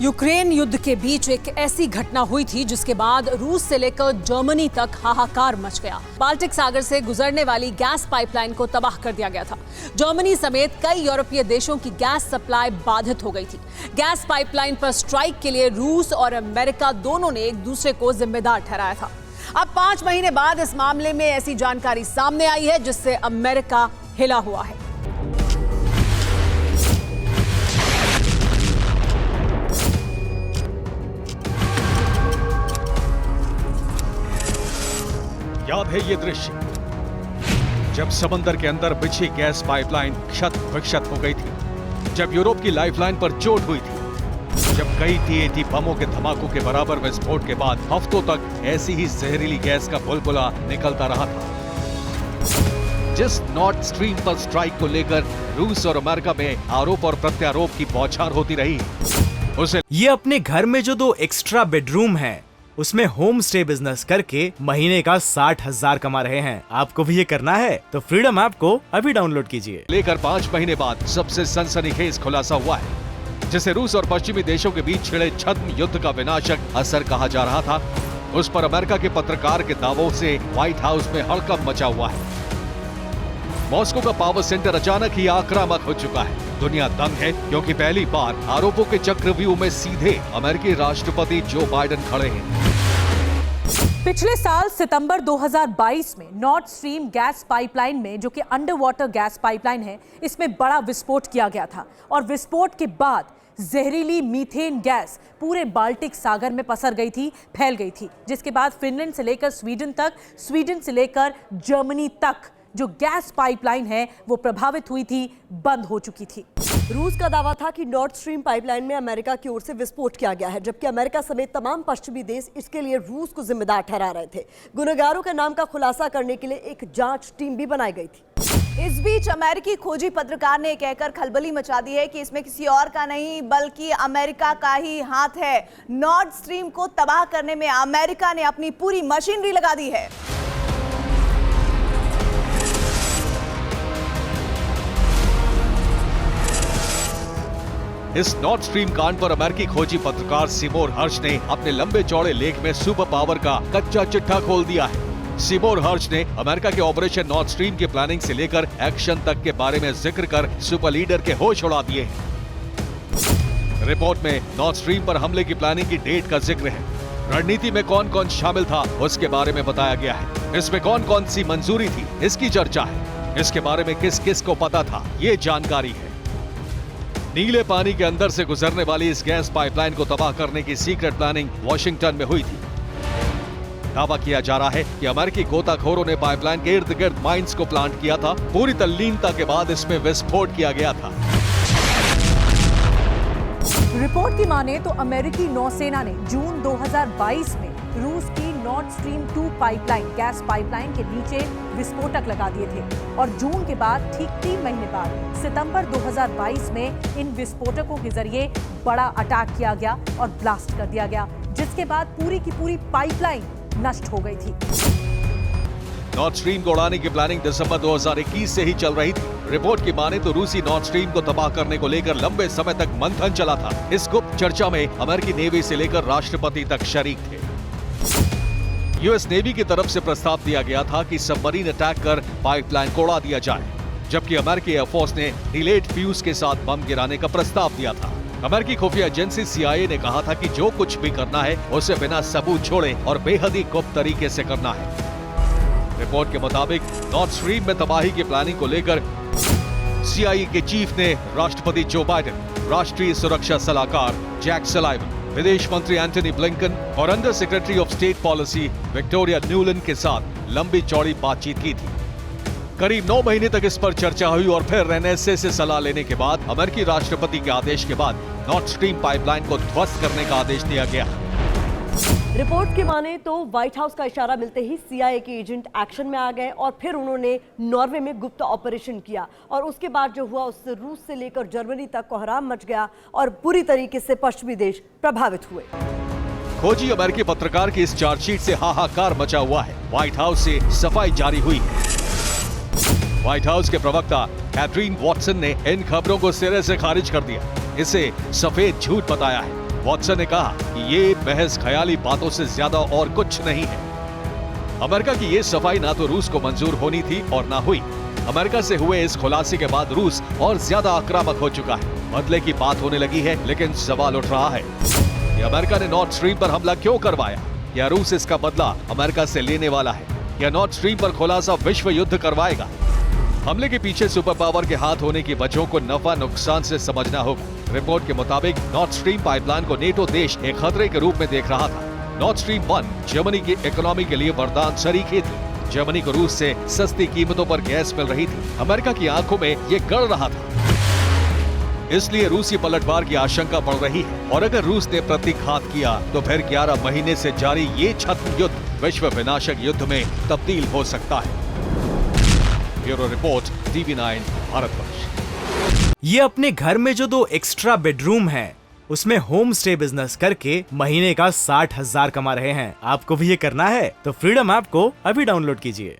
Ukraine युद्ध के बीच एक ऐसी घटना हुई थी जिसके बाद रूस से लेकर जर्मनी तक हाहाकार मच गया। बाल्टिक सागर से गुजरने वाली गैस पाइपलाइन को तबाह कर दिया गया था। जर्मनी समेत कई यूरोपीय देशों की गैस सप्लाई बाधित हो गई थी। गैस पाइपलाइन पर स्ट्राइक के लिए रूस और अमेरिका दोनों ने एक दूसरे को जिम्मेदार ठहराया था। अब 5 महीने बाद इस मामले में ऐसी जानकारी सामने आई है जिससे अमेरिका हिला हुआ है। याद है ये दृश्य जब समंदर के अंदर बिछी गैस पाइपलाइन क्षत विक्षत हो गई थी, जब यूरोप की लाइफलाइन पर चोट हुई थी, जब कई टीएनटी बमों के धमाकों के बराबर विस्फोट के बाद हफ्तों तक ऐसी ही जहरीली गैस का बुलबुला निकलता रहा था। जिस नॉर्थ स्ट्रीम पर स्ट्राइक को लेकर रूस और अमेरिका में आरोप और प्रत्यारोप की बौछार होती रही, उसे ये अपने घर में जो 2 एक्स्ट्रा बेडरूम है उसमें होम स्टे बिजनेस करके महीने का 60,000 कमा रहे हैं। आपको भी ये करना है तो फ्रीडम ऐप को अभी डाउनलोड कीजिए। लेकर 5 महीने बाद सबसे सनसनीखेज खुलासा हुआ है, जिसे रूस और पश्चिमी देशों के बीच छिड़े छद्म युद्ध का विनाशक असर कहा जा रहा था। उस पर अमेरिका के पत्रकार के दावों से व्हाइट हाउस में हड़कंप मचा हुआ है। मॉस्को का पावर सेंटर अचानक ही आक्रामक हो चुका है। दुनिया दंग है क्योंकि पहली बार आरोपों के चक्रव्यूह में सीधे अमेरिकी राष्ट्रपति जो बाइडेन खड़े हैं। पिछले साल सितंबर 2022 में नॉर्थ स्ट्रीम गैस पाइपलाइन में, जो कि अंडर वाटर गैस पाइपलाइन है, इसमें बड़ा विस्फोट किया गया था और विस्फोट के बाद जहरीली मीथेन गैस पूरे बाल्टिक सागर में पसर गई थी, फैल गई थी, जिसके बाद फिनलैंड से लेकर स्वीडन तक, स्वीडन से लेकर जर्मनी तक जो गैस पाइपलाइन है वो प्रभावित हुई थी, बंद हो चुकी थी। रूस का दावा था कि नॉर्थ स्ट्रीम पाइपलाइन में अमेरिका की ओर से विस्फोट किया गया है, जबकि अमेरिका समेत तमाम पश्चिमी देश इसके लिए रूस को जिम्मेदार ठहरा रहे थे। गुनहगारों के नाम का खुलासा करने के लिए एक जांच टीम भी बनाई गई थी। इस बीच अमेरिकी खोजी पत्रकार ने कहकर खलबली मचा दी है कि इसमें किसी और का नहीं बल्कि अमेरिका का ही हाथ है। नॉर्थ स्ट्रीम को तबाह करने में अमेरिका ने अपनी पूरी मशीनरी लगा दी है। इस नॉर्थ स्ट्रीम कांड पर अमेरिकी खोजी पत्रकार सिमोर हर्श ने अपने लंबे चौड़े लेख में सुपर पावर का कच्चा चिट्ठा खोल दिया है। सिमोर हर्श ने अमेरिका के ऑपरेशन नॉर्थ स्ट्रीम की प्लानिंग से लेकर एक्शन तक के बारे में जिक्र कर सुपर लीडर के होश उड़ा दिए हैं। रिपोर्ट में नॉर्थ स्ट्रीम पर हमले की प्लानिंग की डेट का जिक्र है। रणनीति में कौन कौन शामिल था उसके बारे में बताया गया है। इसमें कौन कौन सी मंजूरी थी इसकी चर्चा है। इसके बारे में किस किस को पता था ये जानकारी है। नीले पानी के अंदर से गुजरने वाली इस गैस पाइपलाइन को तबाह करने की सीक्रेट प्लानिंग वॉशिंगटन में हुई थी। दावा किया जा रहा है कि अमेरिकी गोताखोरों ने पाइपलाइन के इर्द गिर्द माइंस को प्लांट किया था। पूरी तल्लीनता के बाद इसमें विस्फोट किया गया था। रिपोर्ट की माने तो अमेरिकी नौसेना ने जून 2022 में रूस की north stream 2 pipeline, gas pipeline के नीचे विस्फोटक लगा दिए थे और जून के बाद ठीक 3 महीने बाद सितंबर 2022 में इन विस्फोटकों के जरिए बड़ा अटैक किया गया और ब्लास्ट कर दिया गया, जिसके बाद पूरी की पूरी पाइपलाइन नष्ट हो गई थी। नॉर्थ स्ट्रीम को उड़ाने की प्लानिंग दिसंबर 2021 से ही चल रही थी। रिपोर्ट की माने तो रूसी नॉर्थ स्ट्रीम को तबाह करने को लेकर लंबे समय तक मंथन चला था। इस गुप्त चर्चा में अमेरिकी नेवी से लेकर राष्ट्रपति तक शरीक थे। यूएस नेवी की तरफ से प्रस्ताव दिया गया था कि सबमरीन अटैक कर पाइपलाइन को उड़ा दिया जाए, जबकि अमेरिकी एयरफोर्स ने डिलेड फ्यूज के साथ बम गिराने का प्रस्ताव दिया था। अमेरिकी खुफिया एजेंसी CIA ने कहा था कि जो कुछ भी करना है उसे बिना सबूत छोड़े और बेहद ही गुप्त तरीके से करना है। रिपोर्ट के मुताबिक नॉर्थ स्ट्रीम में तबाही की प्लानिंग को लेकर CIA के चीफ ने राष्ट्रपति जो बाइडेन, राष्ट्रीय सुरक्षा सलाहकार जैक सलाइवन, विदेश मंत्री एंटनी ब्लिंकन और under secretary of state policy Victoria Nuland के साथ लंबी चौड़ी बातचीत की थी। करीब 9 महीने तक इस पर चर्चा हुई और फिर NSA से सलाह लेने के बाद अमेरिकी राष्ट्रपति के आदेश के बाद नॉर्थ स्ट्रीम पाइपलाइन को ध्वस्त करने का आदेश दिया गया। रिपोर्ट की माने तो व्हाइट हाउस का इशारा मिलते ही CIA के एजेंट एक्शन में आ गए और फिर उन्होंने नॉर्वे में गुप्त ऑपरेशन किया और उसके बाद जो हुआ उससे रूस से लेकर जर्मनी तक कोहराम मच गया और पूरी तरीके से पश्चिमी देश प्रभावित हुए। खोजी अमेरिकी पत्रकार की इस चार्जशीट से हाहाकार मचा हुआ है। व्हाइट हाउस से सफाई जारी हुई है। व्हाइट हाउस के प्रवक्ता कैथरीन वॉटसन ने इन खबरों को सिरे से खारिज कर दिया। इसे सफेद झूठ बताया है। वॉटसन ने कहा कि ये महज ख्याली बातों से ज्यादा और कुछ नहीं है। अमेरिका की ये सफाई ना तो रूस को मंजूर होनी थी और ना हुई। अमेरिका से हुए इस खुलासे के बाद रूस और ज्यादा आक्रामक हो चुका है। बदले की बात होने लगी है, लेकिन सवाल उठ रहा है कि अमेरिका ने नॉर्थ स्ट्रीम पर हमला क्यों करवाया? क्या रूस इसका बदला अमेरिका से लेने वाला है? क्या नॉर्थ स्ट्रीम पर खुलासा विश्व युद्ध करवाएगा? हमले के पीछे सुपर पावर के हाथ होने की वजहों को नफा नुकसान से समझना होगा। रिपोर्ट के मुताबिक नॉर्थ स्ट्रीम पाइपलाइन को नेटो देश एक खतरे के रूप में देख रहा था। नॉर्थ स्ट्रीम 1 जर्मनी की इकोनॉमी के लिए वरदान सरीखे थी। जर्मनी को रूस से सस्ती कीमतों पर गैस मिल रही थी। अमेरिका की आंखों में ये गड़ रहा था, इसलिए रूसी पलटवार की आशंका बढ़ रही है। और अगर रूस ने प्रतिघात किया तो फिर 11 महीने से जारी ये छद्म युद्ध विश्व विनाशक युद्ध में तब्दील हो सकता है। Bureau report, TV9 Bharatvarsh. ये अपने घर में जो 2 एक्स्ट्रा बेडरूम हैं, उसमें होम स्टे बिजनेस करके महीने का 60,000 कमा रहे हैं। आपको भी ये करना है तो फ्रीडम ऐप को अभी डाउनलोड कीजिए।